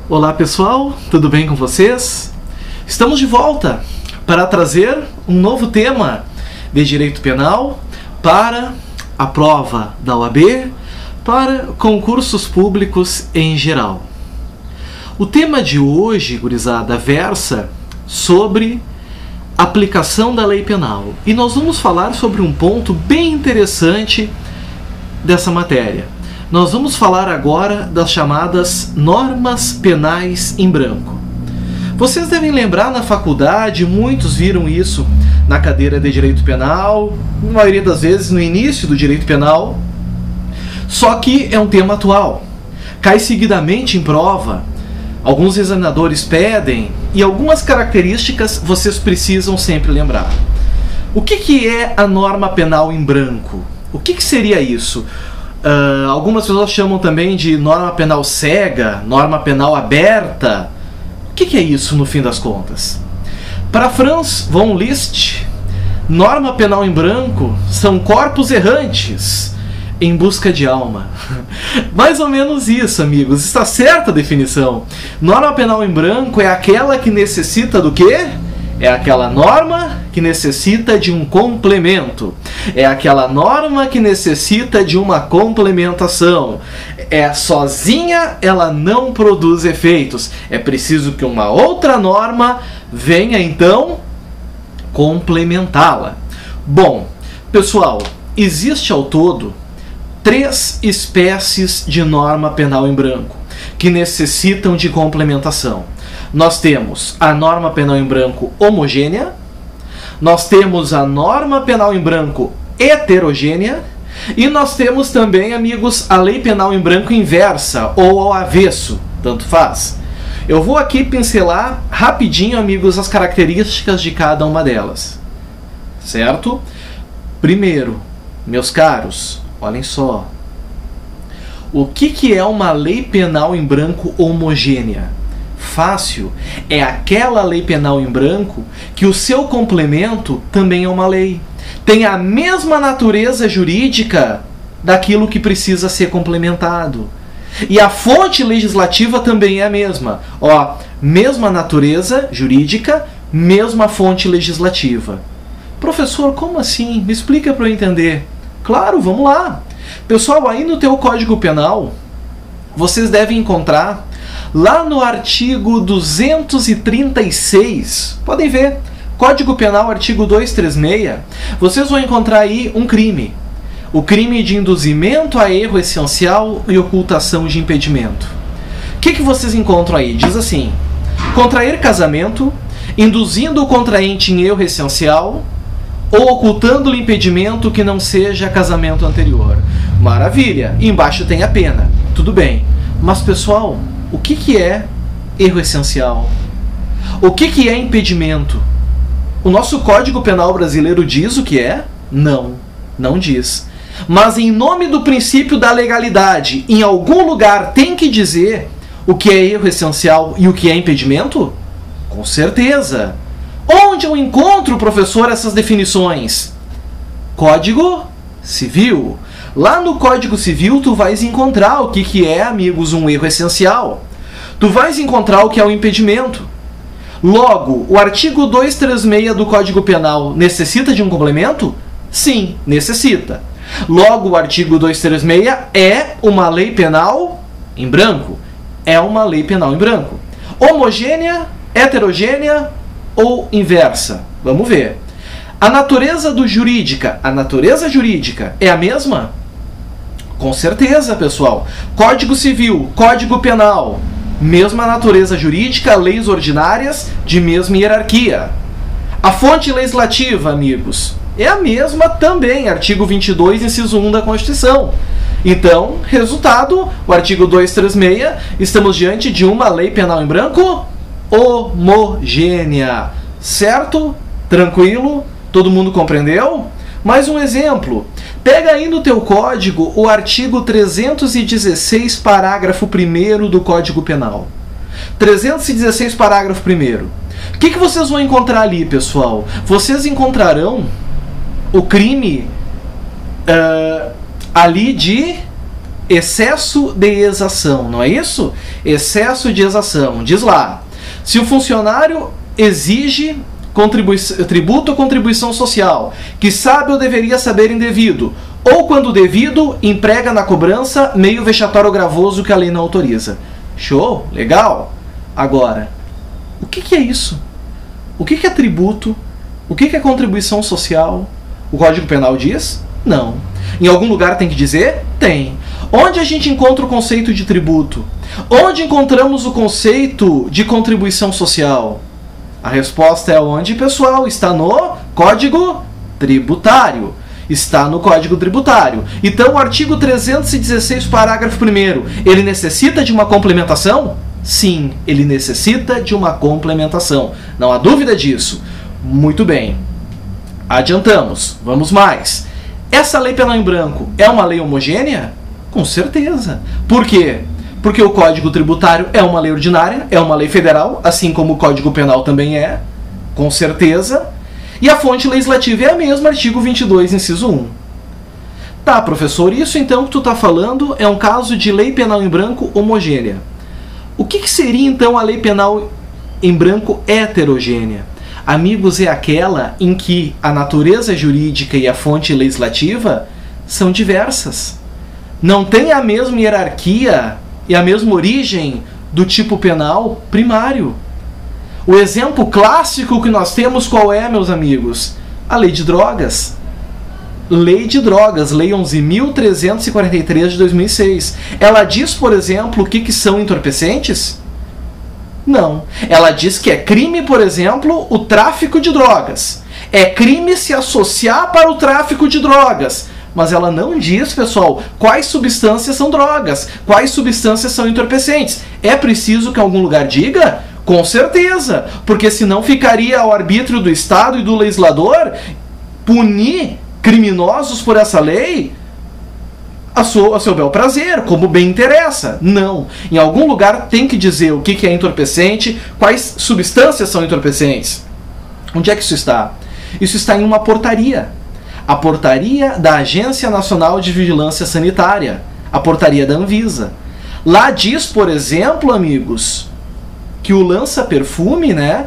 Olá pessoal, tudo bem com vocês? Estamos de volta para trazer um novo tema de direito penal para a prova da OAB, para concursos públicos em geral. O tema de hoje, gurizada, versa sobre aplicação da lei penal e nós vamos falar sobre um ponto bem interessante dessa matéria. Nós vamos falar agora das chamadas normas penais em branco. Vocês devem lembrar, na faculdade, muitos viram isso na cadeira de direito penal, na maioria das vezes no início do direito penal, só que é um tema atual. Cai seguidamente em prova, alguns examinadores pedem e algumas características vocês precisam sempre lembrar. O que é a norma penal em branco? O que seria isso? Algumas pessoas chamam também de norma penal cega, norma penal aberta. O que é isso no fim das contas? Para Franz von Liszt, norma penal em branco são corpos errantes em busca de alma. Mais ou menos isso, amigos. Está certa a definição. Norma penal em branco é aquela que necessita do quê? É aquela norma que necessita de um complemento. É aquela norma que necessita de uma complementação. Sozinha ela não produz efeitos. É preciso que uma outra norma venha então complementá-la. Bom, pessoal, existe ao todo 3 espécies de norma penal em branco que necessitam de complementação. Nós temos a norma penal em branco homogênea, nós temos a norma penal em branco heterogênea e nós temos também, amigos, a lei penal em branco inversa ou ao avesso, tanto faz. Eu vou aqui pincelar rapidinho, amigos, as características de cada uma delas, certo? Primeiro, meus caros, olhem só, o que é uma lei penal em branco homogênea? Fácil, é aquela lei penal em branco que o seu complemento também é uma lei. Tem a mesma natureza jurídica daquilo que precisa ser complementado. E a fonte legislativa também é a mesma. Mesma natureza jurídica, mesma fonte legislativa. Professor, como assim? Me explica para eu entender. Claro, vamos lá. Pessoal, aí no teu Código Penal, vocês devem encontrar lá no artigo 236, podem ver, Código Penal, artigo 236, vocês vão encontrar aí um crime. O crime de induzimento a erro essencial e ocultação de impedimento. O que vocês encontram aí? Diz assim: contrair casamento, induzindo o contraente em erro essencial ou ocultando-lhe impedimento que não seja casamento anterior. Maravilha! E embaixo tem a pena. Tudo bem. Mas, pessoal, o que é erro essencial? O que é impedimento? O nosso Código Penal brasileiro diz o que é? Não, não diz. Mas em nome do princípio da legalidade, em algum lugar tem que dizer o que é erro essencial e o que é impedimento? Com certeza. Onde eu encontro, professor, essas definições? Código Civil. Lá no Código Civil tu vais encontrar o que é, amigos, um erro essencial. Tu vais encontrar o que é o impedimento. Logo, o artigo 236 do Código Penal necessita de um complemento? Sim, necessita. Logo, o artigo 236 é uma lei penal em branco. É uma lei penal em branco. Homogênea, heterogênea ou inversa? Vamos ver. A natureza jurídica é a mesma? Com certeza, pessoal. Código Civil, Código Penal, mesma natureza jurídica, leis ordinárias de mesma hierarquia. A fonte legislativa, amigos, é a mesma também, artigo 22, inciso 1 da Constituição. Então, resultado, o artigo 236, estamos diante de uma lei penal em branco homogênea. Certo? Tranquilo? Todo mundo compreendeu? Mais um exemplo. Pega aí no teu código o artigo 316, parágrafo 1º do Código Penal. 316, parágrafo 1º. O que vocês vão encontrar ali, pessoal? Vocês encontrarão o crime ali de excesso de exação, não é isso? Excesso de exação. Diz lá, se o funcionário exige tributo ou contribuição social, que sabe ou deveria saber indevido, ou quando devido, emprega na cobrança meio vexatório ou gravoso que a lei não autoriza. Show? Legal? Agora, o que é isso? O que é tributo? O que é contribuição social? O Código Penal diz? Não. Em algum lugar tem que dizer? Tem. Onde a gente encontra o conceito de tributo? Onde encontramos o conceito de contribuição social? A resposta é onde, pessoal? Está no Código Tributário. Está no Código Tributário. Então, o artigo 316, parágrafo 1º, ele necessita de uma complementação? Sim, ele necessita de uma complementação. Não há dúvida disso. Muito bem. Adiantamos. Vamos mais. Essa lei penal em branco é uma lei homogênea? Com certeza. Por quê? Porque o Código Tributário é uma lei ordinária, é uma lei federal, assim como o Código Penal também é, com certeza. E a fonte legislativa é a mesma, artigo 22, inciso 1. Tá, professor, isso então que tu está falando é um caso de lei penal em branco homogênea. O que seria então a lei penal em branco heterogênea? Amigos, é aquela em que a natureza jurídica e a fonte legislativa são diversas. Não tem a mesma hierarquia e a mesma origem do tipo penal primário. O exemplo clássico que nós temos qual é, meus amigos? A lei de drogas. Lei de drogas, Lei 11.343 de 2006. Ela diz, por exemplo, o que são entorpecentes? Não. Ela diz que é crime, por exemplo, o tráfico de drogas. É crime se associar para o tráfico de drogas. Mas ela não diz, pessoal, quais substâncias são drogas, quais substâncias são entorpecentes. É preciso que algum lugar diga? Com certeza, porque senão ficaria ao arbítrio do Estado e do legislador punir criminosos por essa lei a seu bel prazer, como bem interessa. Não. Em algum lugar tem que dizer o que é entorpecente, quais substâncias são entorpecentes. Onde é que isso está? Isso está em uma portaria. A portaria da Agência Nacional de Vigilância Sanitária, a portaria da Anvisa. Lá diz, por exemplo, amigos, que o lança-perfume, né,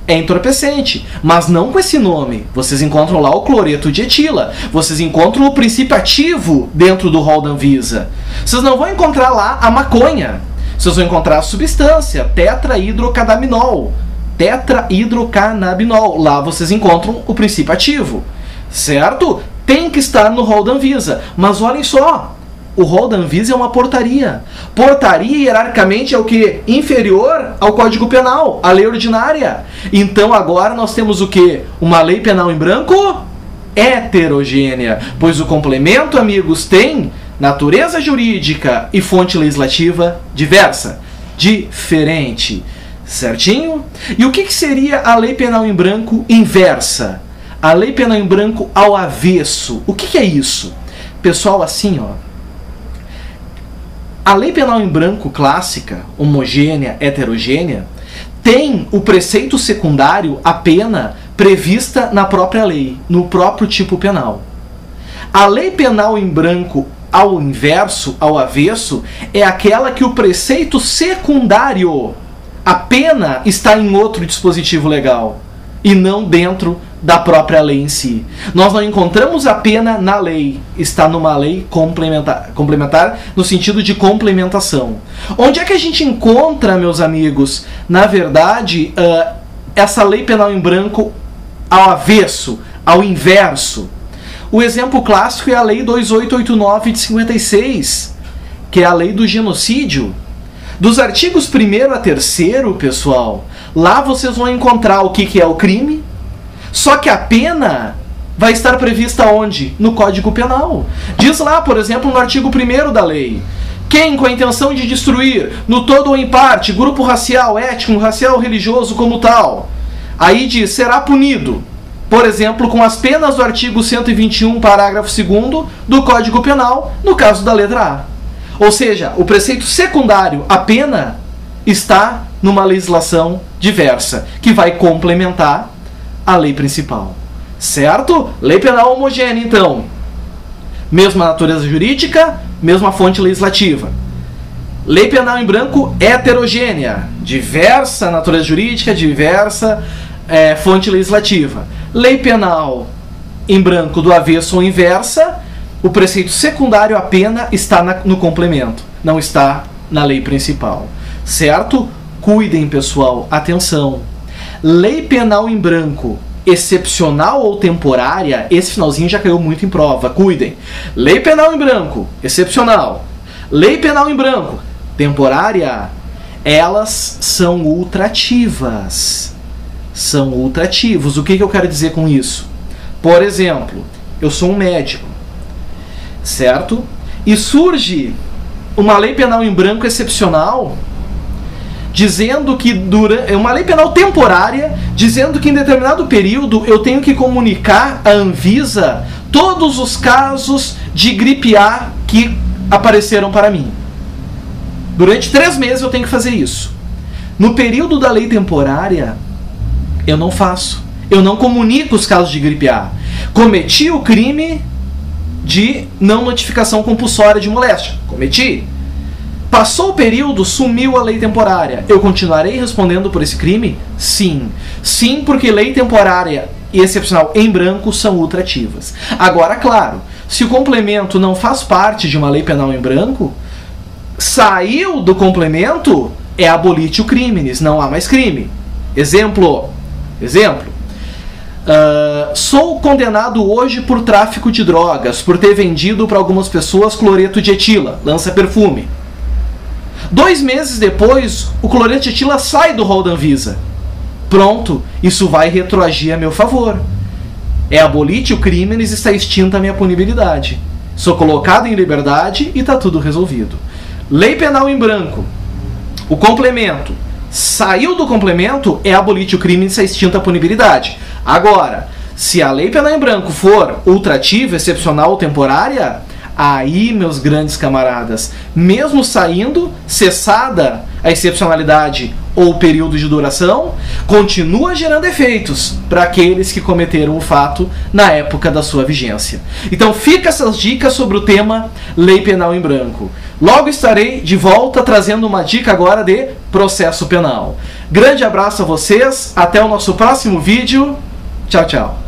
é entorpecente, mas não com esse nome. Vocês encontram lá o cloreto de etila, vocês encontram o princípio ativo dentro do rol da Anvisa. Vocês não vão encontrar lá a maconha, vocês vão encontrar a substância tetrahidrocannabinol. Tetrahidrocannabinol, lá vocês encontram o princípio ativo. Certo? Tem que estar no rol da Anvisa. Mas olhem só, o rol da Anvisa é uma portaria. Portaria, hierarquicamente, é o que? Inferior ao Código Penal, a lei ordinária. Então agora nós temos o que? Uma lei penal em branco heterogênea. Pois o complemento, amigos, tem natureza jurídica e fonte legislativa diversa. Diferente. Certinho? E o que seria a lei penal em branco inversa? A lei penal em branco ao avesso. O que é isso? Pessoal, assim, ó. A lei penal em branco clássica, homogênea, heterogênea, tem o preceito secundário, a pena, prevista na própria lei, no próprio tipo penal. A lei penal em branco ao inverso, ao avesso, é aquela que o preceito secundário, a pena, está em outro dispositivo legal e não dentro da própria lei em si. Nós não encontramos a pena na lei, está numa lei complementar no sentido de complementação. Onde é que a gente encontra, meus amigos, na verdade, essa lei penal em branco ao avesso, ao inverso? O exemplo clássico é a lei 2889 de 56, que é a lei do genocídio. Dos artigos 1º a 3º, pessoal, lá vocês vão encontrar o que é o crime. Só que a pena vai estar prevista onde? No Código Penal. Diz lá, por exemplo, no artigo 1º da lei: quem, com a intenção de destruir, no todo ou em parte, grupo racial, étnico, racial ou religioso como tal, aí diz, será punido, por exemplo, com as penas do artigo 121, parágrafo 2º do Código Penal, no caso da letra A. Ou seja, o preceito secundário, a pena, está numa legislação diversa, que vai complementar a lei principal. Certo? Lei penal homogênea, então. Mesma natureza jurídica, mesma fonte legislativa. Lei penal em branco heterogênea, diversa natureza jurídica, diversa fonte legislativa. Lei penal em branco do avesso ou inversa, o preceito secundário, a pena, está no complemento, não está na lei principal. Certo? Cuidem, pessoal, atenção. Lei penal em branco excepcional ou temporária, esse finalzinho já caiu muito em prova, cuidem. Lei penal em branco, excepcional. Lei penal em branco, temporária, elas são ultrativas. São ultrativos. O que eu quero dizer com isso? Por exemplo, eu sou um médico, certo? E surge uma lei penal em branco excepcional, dizendo que uma lei penal temporária, dizendo que em determinado período eu tenho que comunicar à Anvisa todos os casos de gripe A que apareceram para mim. Durante 3 meses eu tenho que fazer isso. No período da lei temporária, eu não faço. Eu não comunico os casos de gripe A. Cometi o crime de não notificação compulsória de moléstia. Cometi. Passou o período, sumiu a lei temporária. Eu continuarei respondendo por esse crime? Sim. Sim, porque lei temporária e excepcional em branco são ultrativas. Agora, claro, se o complemento não faz parte de uma lei penal em branco, saiu do complemento, é abolitio criminis, não há mais crime. Exemplo. Sou condenado hoje por tráfico de drogas, por ter vendido para algumas pessoas cloreto de etila, lança-perfume. 2 meses depois, o cloreto de etila sai do rol da Anvisa. Pronto, isso vai retroagir a meu favor. É abolitio criminis, está extinta a minha punibilidade. Sou colocado em liberdade e está tudo resolvido. Lei penal em branco. O complemento. Saiu do complemento, é abolitio criminis, está extinta a punibilidade. Agora, se a lei penal em branco for ultrativa, excepcional ou temporária, aí, meus grandes camaradas, mesmo saindo, cessada a excepcionalidade ou o período de duração, continua gerando efeitos para aqueles que cometeram o fato na época da sua vigência. Então fica essas dicas sobre o tema Lei Penal em Branco. Logo estarei de volta trazendo uma dica agora de processo penal. Grande abraço a vocês, até o nosso próximo vídeo. Tchau, tchau.